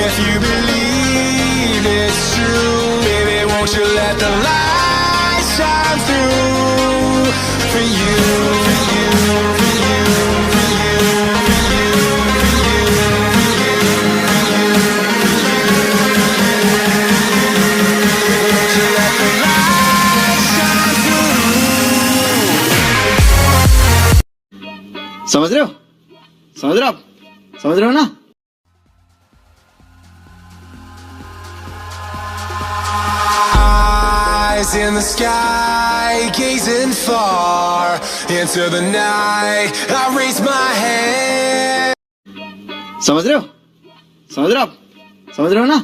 if you believe it's true. Baby, won't you let the light shine through for you, for you, for you, for you, for you, for you, won't you let the light shine through. समझ रहे हो? समझ रहे हो आप? समझ रहे हो ना? Eyes in the sky, gazing far into the night. I raise my hand. समझ रहे हो? समझ रहे हो आप? समझ रहे हो ना?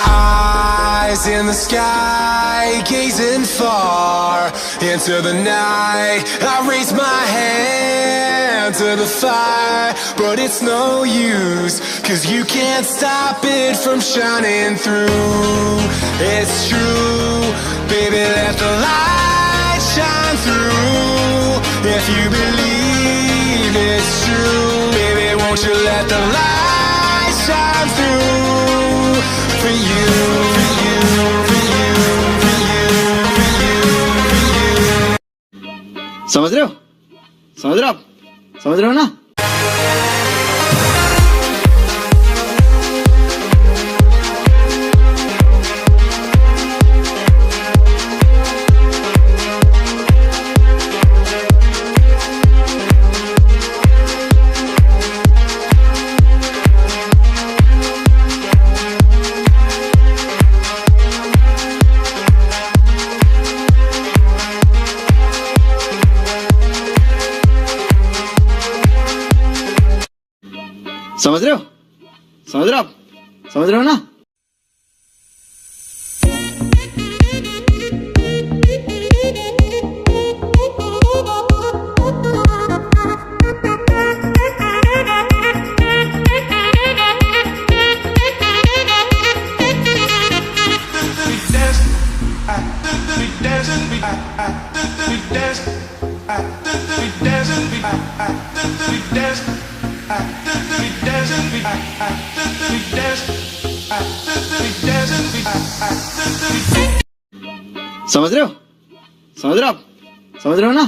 Eyes in the sky, gazing far into the night. I raise my hand to the fire, but it's no use, 'cause you can't stop it from shining through. It's true, baby, let the light shine through. If you believe it's true, baby, won't you let the light shine through for you, for you, for you, for you, for you, for you. समझ रहे हो? समझ रहे हो आप? समझ रहे हो ना? समझ रहे हो? समझ रहे हो आप? समझ रहे हो ना? समझ रहे हो? समझ रहे हो आप? समझ रहे हो ना?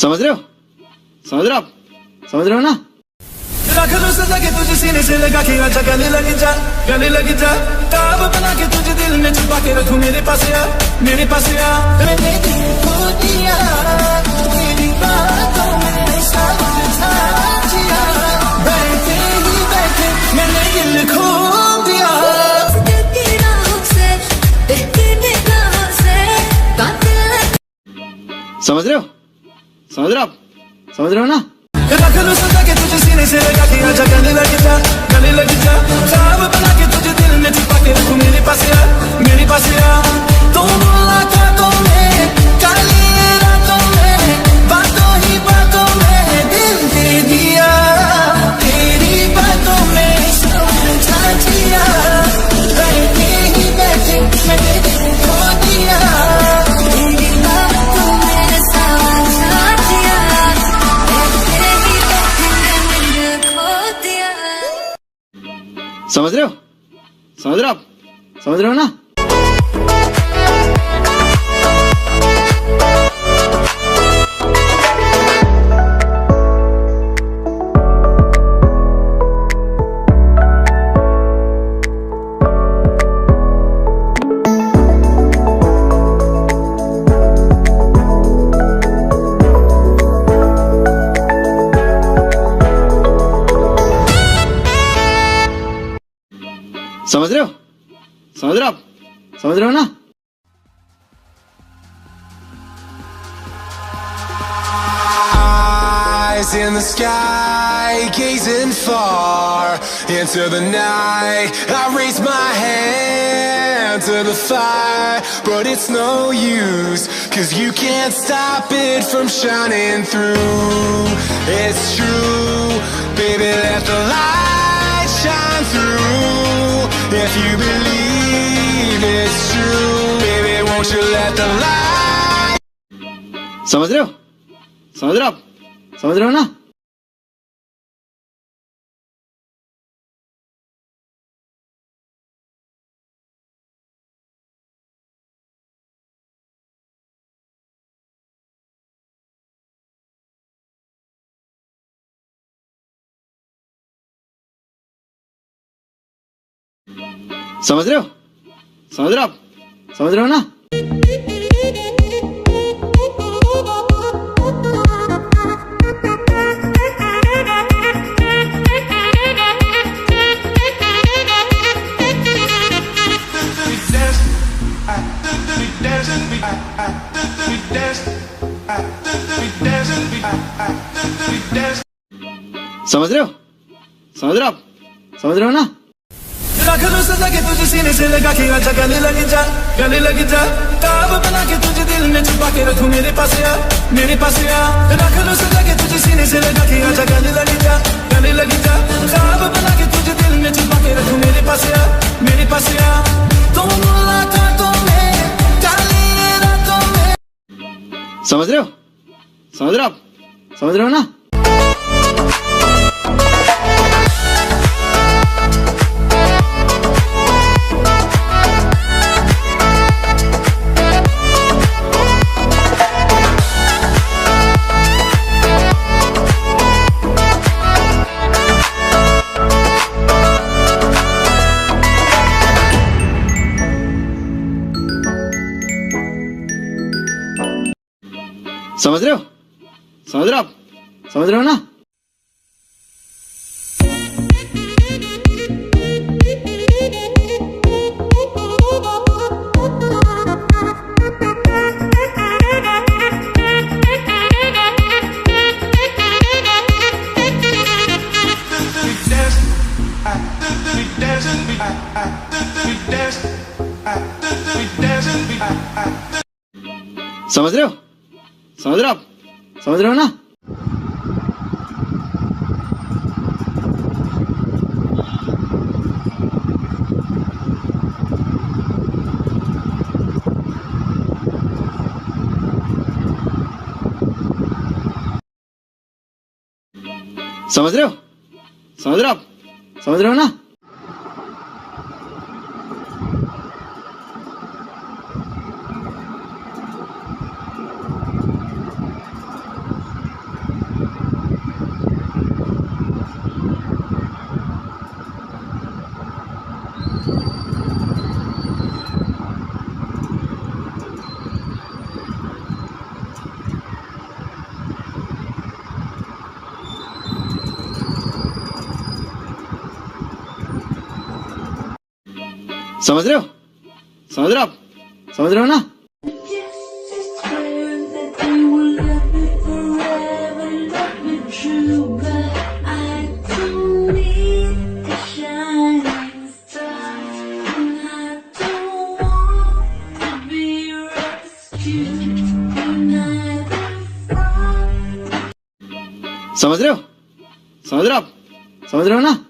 समझ रहे हो? समझ रहे हो आप? समझ रहे हो ना? रख लो सजा के तुझे सीने से लगा के आजा गले लग जा, गले लग जा। ताब बना के तुझे दिल में छुपा के रखूं मेरे पास आ, मेरे पास आ। मैंने दिल खो दिया तेरी बातों में सब था जिया, बैठे ही बैठे मैंने दिल खो दिया। समझ रहे हो? समझ रहे हो आप? समझ रहे हो ना? रख लो सजा के तुझे सीने से लगा के आजा गले लग जा, गले लग जा। ताब बना के तुझे दिल में छुपा के रखूं मेरे पास आ, मेरे पास आ। तुम मुलाकातों में काली रातों में बातों ही बातों में दिल दे दिया, तेरी बातों में समझा जिया, बैठे ही बैठे मैंने दिल खो दिया। तेरी बातों में समझा जिया, बैठे ही बैठे मैंने दिल खो दिया। समझ रहे हो? समझ रहे हो आप? समझ रहे हो ना? समझ रहे हो? समझ रहे हो आप? समझ रहे हो ना? in the sky, gazing far into the night. I raise my hand to the fire, but it's no use, 'cause you can't stop it from shining through. It's true, baby, let the light shine through. If you believe it's true, baby, won't you let the light. समझ रहे हो? समझ रहे हो आप? समझ रहे हो ना? समझ रहे हो? समझ रहे हो आप? समझ रहे हो ना? समझ रहे हो? समझ रहे हो आप? समझ रहे हो ना? रख लो सजा के तुझे सीने से लगा के आजा गले लग जा, गले लग जा। ताब बना के तुझे दिल में छुपा के रखूं मेरे पास आ, मेरे पास आ। रख लो सजा के तुझे सीने से लगा के आजा गले लग जा, गले लग जा। ताब बना के तुझे दिल में छुपा के रखूं मेरे पास आ, मेरे पास आ। तुम मुलाकातों में काली रातों में। समझ रहे हो? समझ रहे हो आप? समझ रहे हो ना? समझ रहे हो? समझ रहे हो आप? समझ रहे हो ना? समझ रहे हो? समझ रहे हो आप? समझ रहे हो ना? समझ रहे हो? समझ रहे हो आप? समझ रहे हो ना? समझ रहे हो? समझ रहे हो आप? समझ रहे हो ना? समझ रहे हो? समझ रहे हो आप? समझ रहे हो ना?